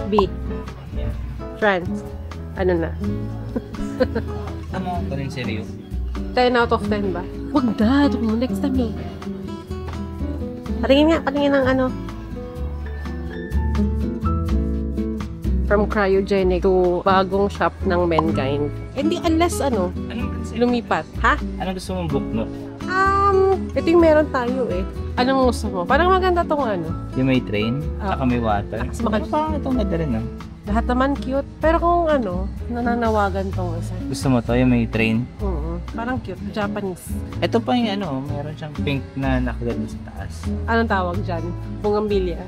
B. France. Ano na? Ano? Ito rin seryo. 10 out of 10 ba? Wag na. Next time yun. Patingin nga. Patingin ng ano. From cryogenic to bagong shop ng Mankind. Hindi unless ano, lumipat. Ha? Anong gusto mong book mo? Ito yung meron tayo eh. Anong gusto mo? Parang maganda tong ano. Yung may train, saka may water. Mas maganda. Parang itong ganda rin, no? Lahat naman cute. Pero kung ano, nananawagan tong isa. Gusto mo to, yung may train? Parang cute. Japanese. Ito pa yung ano, meron siyang pink na nakalagay sa taas. Anong tawag dyan? Bungambilya.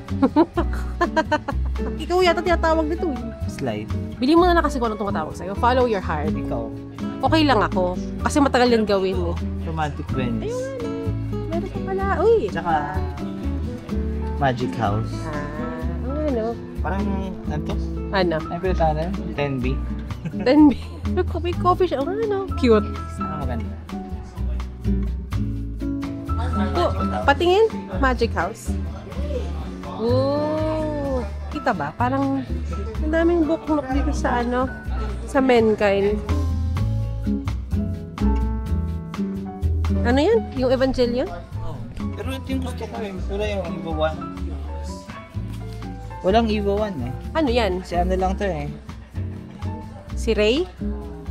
Ikaw yata tinatawag nito eh. Slide. Bili mo na kasi kung anong tumatawag sa'yo. Follow your heart. Ikaw. Okay lang ako. Kasi matagal yan gawin eh. Romantic Venice. Ayun ano. Meron ka pala. Uy! Tsaka Magic House. Ano? Parang, ano to? Ano? Ano yung pinatala? 10B. Then, may coffee siya. Ano? Cute. Ano maganda? Oh, patingin? Magic House. Oh, kita ba? Parang ang daming buklok dito sa ano, sa Mankind. Ano yan? Yung Evangelion? Oh. Pero ito yung gusto ko eh. Wala yung Evo 1. Walang Evo 1 eh. Ano yan? Si ano lang to eh. Si Rey?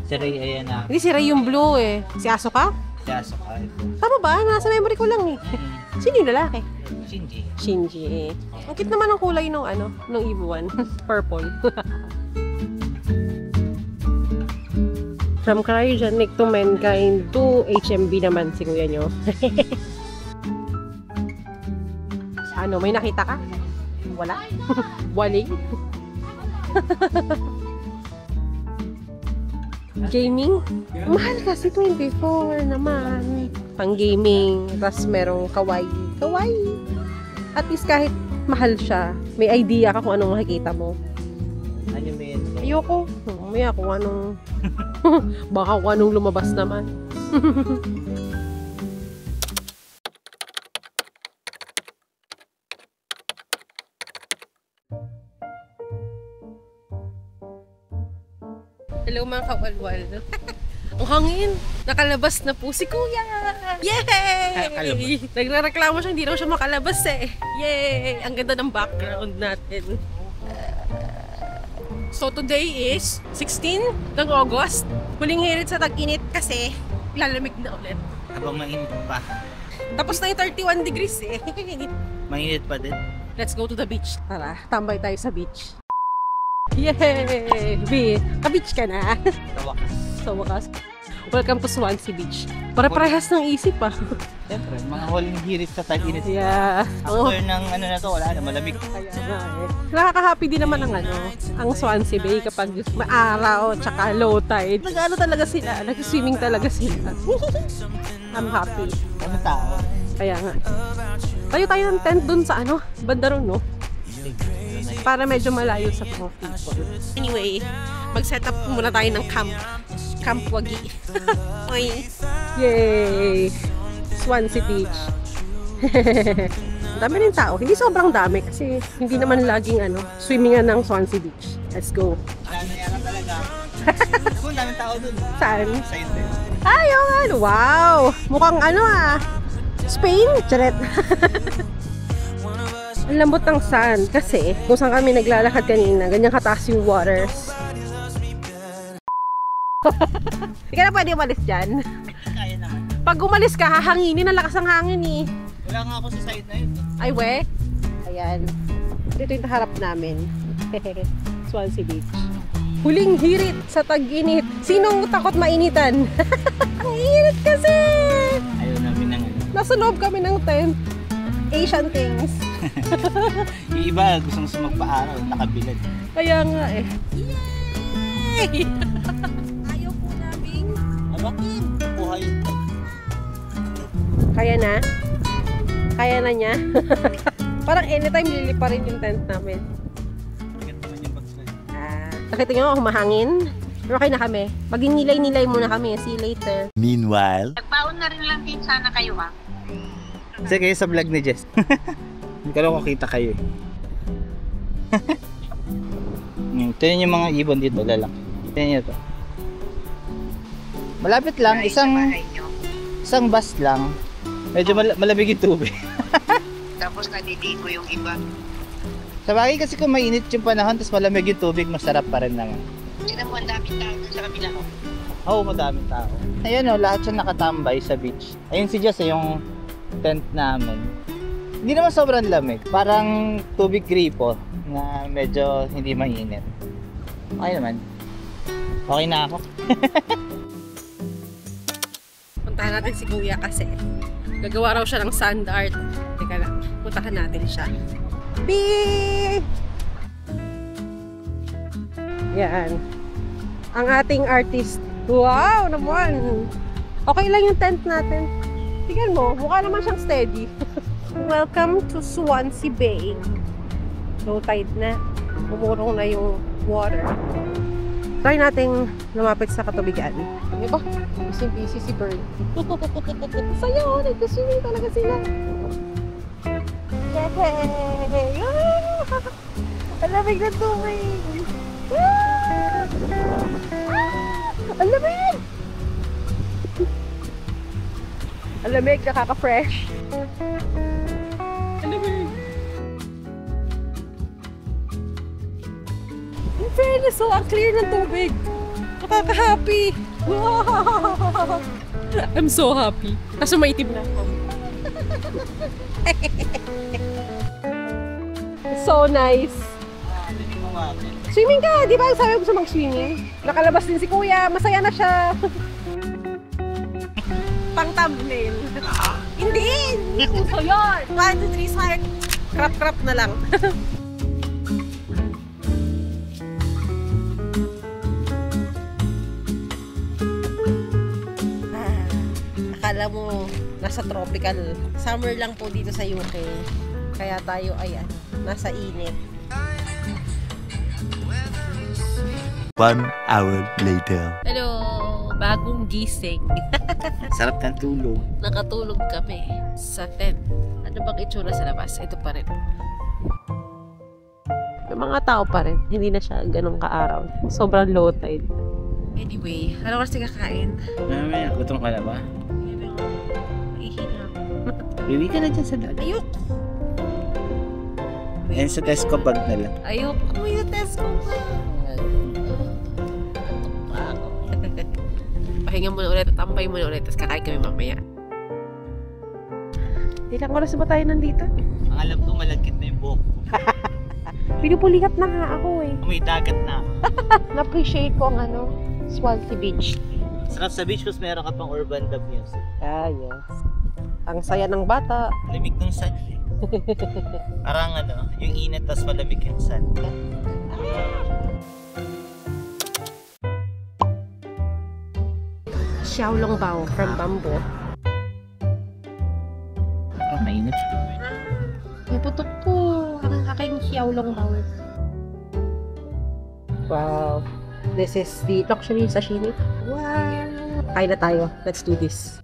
Si Rey Ayanaki. Hindi, si Rey yung blue eh. Si Asuka? Si Asuka. Tama ba? Nasa memory ko lang eh. Sino yung lalaki? Shinji. Shinji. Ang cute naman ang kulay nung ano, nung Evo 1. Purple. From cryogenic to Mankind to HMB naman si kuya nyo. Ano, may nakita ka? Wala? Waling? Gaming? Mahal kasi 24 naman. Pang gaming. Tapos merong kawaii. Kawaii. At least kahit mahal siya, may idea ka kung anong makikita mo. Anime yun. Ayoko. Mamaya kung anong... Baka kung anong lumabas naman. Hello mga kawalwal. Ang hangin. Nakalabas na po si Kuya. Yay! Nagrereklamo siya, hindi raw siya makalabas eh. Yay! Ang ganda ng background natin. So today is 16 ng August. Huling hirit sa tag-init kasi lalamig na ulit. Habang mainit pa. Tapos na yung 31 degrees eh. Mainit pa din. Let's go to the beach. Tara, tambay tayo sa beach. Yay! Ka-beach ka na. Sa wakas. Sa wakas. Welcome to Swansea Beach. Para-parehas ng isip ah. Siyempre, mga huling hirit sa tag-init. Yeah. After ng ano na to, wala na, malamig. Kaya nga eh. Nakaka-happy din naman ang ano, ang Swansea Bay kapag maaraw tsaka low tide. Nag-ano talaga sila, nag-swimming talaga sila. I'm happy. Ano tao? Kaya nga. Tayo ng tent dun sa ano, banda ron, no? Para medyo malayo sa mga people. Anyway, mag-set up muna tayo ng camp. Camp Wagi. Oy. Yay! Swansea Beach. Dami rin tao. Hindi sobrang dami kasi hindi naman laging ano, swimmingan ng Swansea Beach. Let's go. Dami yan talaga. Kung daming tao dun. Saan? Sa India. Ay, ano? Wow! Mukhang ano ah. Spain? Charet. Ang lambot ng sand kasi kung saan kami naglalakad kanina, ganyan kataas yung waters. Hindi ka na pwede umalis dyan. Kaya naman. Pag umalis ka, hahanginin. Ang lakas ng hangin eh. Wala nga ako sa side na yun. Ay, we. Ayan. Dito yung harap namin. Swansea Beach. Huling hirit sa tag-init. Sinong takot mainitan? Ang init kasi! Ayaw namin ng ano. Nasa loob kami ng tent. Asian things. Yung iba, gustong magpa-araw, nakabilad. Kaya nga eh. Yay! Ayaw po namin. Bakit? Buhay. Kaya na? Kaya na niya? Parang anytime lili pa rin yung tent namin. Maganda naman yung bagsay. Nakita nyo, humahangin. Pero okay na kami. Maging-nilay-nilay muna kami. See you later. Meanwhile, Nagbaon na rin lang din sana kayo ah. Kasi kayo sa vlog ni Jess. Hindi ko lang kung kita kayo eh. Tignan yung mga ibon dito, lalaki. Tignan nyo to. Malapit lang, isang bus lang. Medyo malamig yung tubig. Tapos naliligo yung iba. Sa bagay kasi kung mainit yung panahon, tapos malamig yung tubig, masarap pa rin naman. Sino mo ang daming tao dun sa kabila ko? Oo, madaming tao. Ayan o, lahat siya nakatambay sa beach. Ayun si Jess, yung tent namin. Hindi naman sobrang lamig. Parang tubig gripo na medyo hindi mainit. Okay naman. Okay na ako. Puntahan natin si Kuya kasi gagawa raw siya ng sand art. Teka lang, puntahan natin siya. Beep! Yan. Ang ating artist. Wow naman! Okay lang yung tent natin. Tingnan mo, mukha naman siyang steady. Welcome to Swansea Bay. Low tide na. Umurong na yung water. Try nating lumapit sa katubigan. Diba? Busy si Bird. Sayo! Nagkaswimming talaga sila. Yay! Ang lamig ng tubig! Ang lamig! Ang lamig, nakaka-fresh. Ang lamig! In fairness, so ang clear ng tubig. Nakaka-happy. Wow! I'm so happy. Kaso maitim na ako. So nice. Swimming ka, di ba? Sabi ko gusto mag-swimming. Nakalabas din si Kuya, masaya na siya. Pang thumbnail. Hindi! Hindi uso yun! 1, 2, 3, start. Crap na lang. Akala mo, nasa tropical. Summer lang po dito sa UK. Kaya tayo ay nasa init. 1 hour later. Hello! Bagong gising. Sarap ng tulog. Nakatulog kami sa tent. Ano bang itsura sa labas? Ito pa rin. May mga tao pa rin. Hindi na siya ganun ka-araw. Sobrang low tide. Anyway, ano oras kakain? Mamaya, gutom ka na ba? Ihina. Bibi ka na dyan sa dagat. Ayok! Ayan sa Tesco bag na lang. Ayok! May test ko pa! Pahinga muna ulit at tampay muna ulit tapos kakain kami mamaya. Ilang oras ba tayo nandito? Ang alam ko, malagkit na yung buhok ko. Pinupulikat na nga ako eh. May dagat na. Na-appreciate ko ang Swansea Beach. Sarap sa beach kasi meron ka pang urban dub music. Ah, yes. Ang saya ng bata. Lamig ng sun. Parang yung init tas malamig yung sun. Xiaolongbao from Bamboo. Oh, mainit siya. May putok po. Ang aking Xiaolongbao. Wow. This is the luxury sashimi. Wow. Kain na tayo. Let's do this.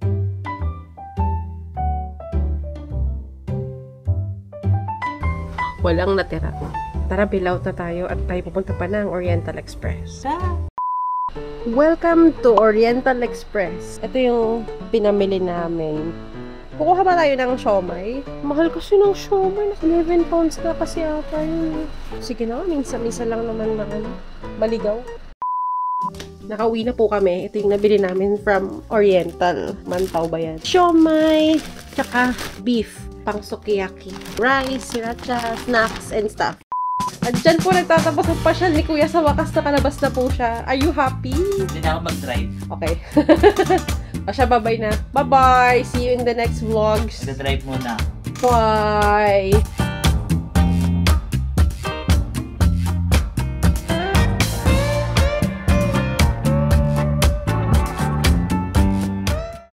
Walang natira. Tara, bilaw na tayo at tayo pupunta pa ng Oriental Express. Welcome to Oriental Express. Ito yung pinamili namin. Kukuha ba tayo ng siomai? Mahal kasi ng siomai. 11 pounds na kasi ata yun. Sige na, minsan-minsan lang naman na maligaw. Nakauwi na po kami. Ito yung nabili namin from Oriental. Mantaw ba yan? Siomai, tsaka beef, pang sukiyaki, rice, sriracha, snacks, and stuff. At dyan po nagtatapos ang pasyal ni Kuya sa wakas na kalabas na po siya. Are you happy? Hindi na ako mag-drive. Okay. O siya, bye-bye na. Bye-bye! See you in the next vlogs. Mag-drive muna. Bye!